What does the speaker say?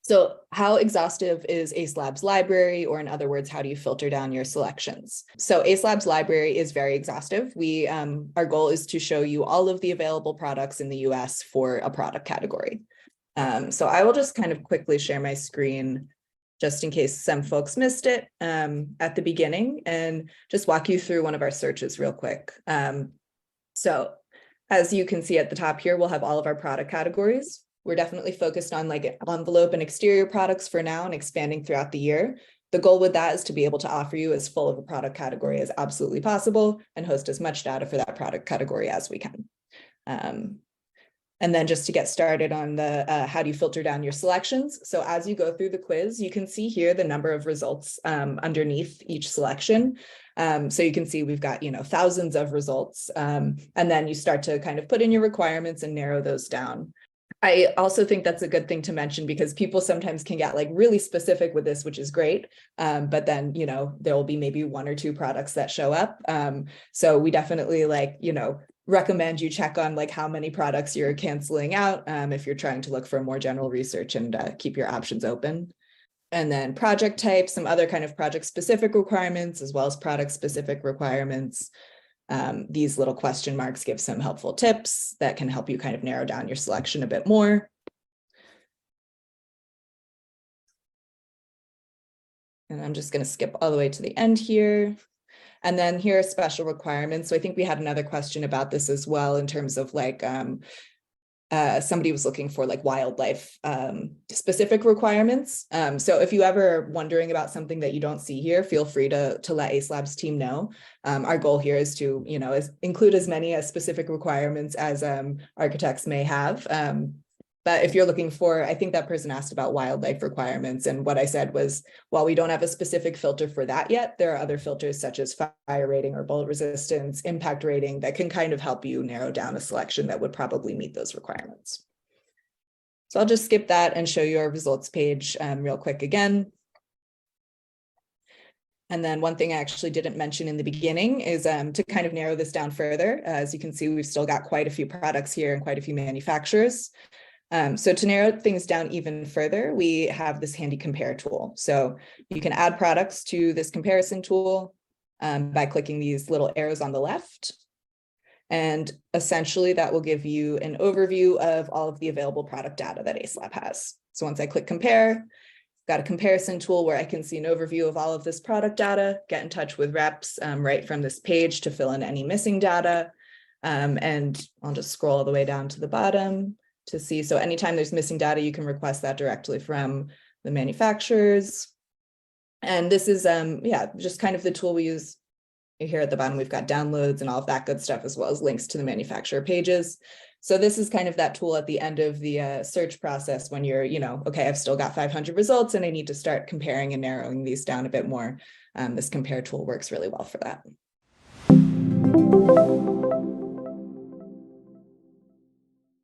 So how exhaustive is Acelab's library, or in other words, how do you filter down your selections? So Acelab's library is very exhaustive. Our goal is to show you all of the available products in the US for a product category. So I will just kind of quickly share my screen just in case some folks missed it at the beginning, and just walk you through one of our searches real quick. So as you can see at the top here, we'll have all of our product categories. We're definitely focused on like envelope and exterior products for now and expanding throughout the year. The goal with that is to be able to offer you as full of a product category as absolutely possible and host as much data for that product category as we can. And then just to get started on the how do you filter down your selections. So as you go through the quiz, you can see here the number of results underneath each selection. So you can see we've got, thousands of results. And then you start to kind of put in your requirements and narrow those down. I also think that's a good thing to mention because people sometimes can get like really specific with this, which is great. But then, there will be maybe one or two products that show up. So we definitely recommend you check on like how many products you're canceling out if you're trying to look for more general research and keep your options open. And then project type, some other kind of project specific requirements, as well as product specific requirements. These little question marks give some helpful tips that can help you kind of narrow down your selection a bit more. And I'm just going to skip all the way to the end here. And then here are special requirements. So I think we had another question about this as well in terms of like somebody was looking for like wildlife specific requirements. So if you ever are wondering about something that you don't see here, feel free to let Acelab's team know. Our goal here is to, include as many as specific requirements as architects may have. But if you're looking for, I think that person asked about wildlife requirements. And what I said was, while we don't have a specific filter for that yet, there are other filters such as fire rating or bullet resistance, impact rating that can kind of help you narrow down a selection that would probably meet those requirements. So I'll just skip that and show you our results page real quick again. And then one thing I actually didn't mention in the beginning is to kind of narrow this down further. As you can see, we've still got quite a few products here and quite a few manufacturers. So to narrow things down even further, we have this handy compare tool. So you can add products to this comparison tool by clicking these little arrows on the left. And essentially that will give you an overview of all of the available product data that Acelab has. So once I click compare, I've got a comparison tool where I can see an overview of all of this product data, get in touch with reps right from this page to fill in any missing data. And I'll just scroll all the way down to the bottom to see. So anytime there's missing data, you can request that directly from the manufacturers. And this is, just kind of the tool we use. Here at the bottom, we've got downloads and all of that good stuff, as well as links to the manufacturer pages. So this is kind of that tool at the end of the search process when you're, okay, I've still got 500 results and I need to start comparing and narrowing these down a bit more. This compare tool works really well for that.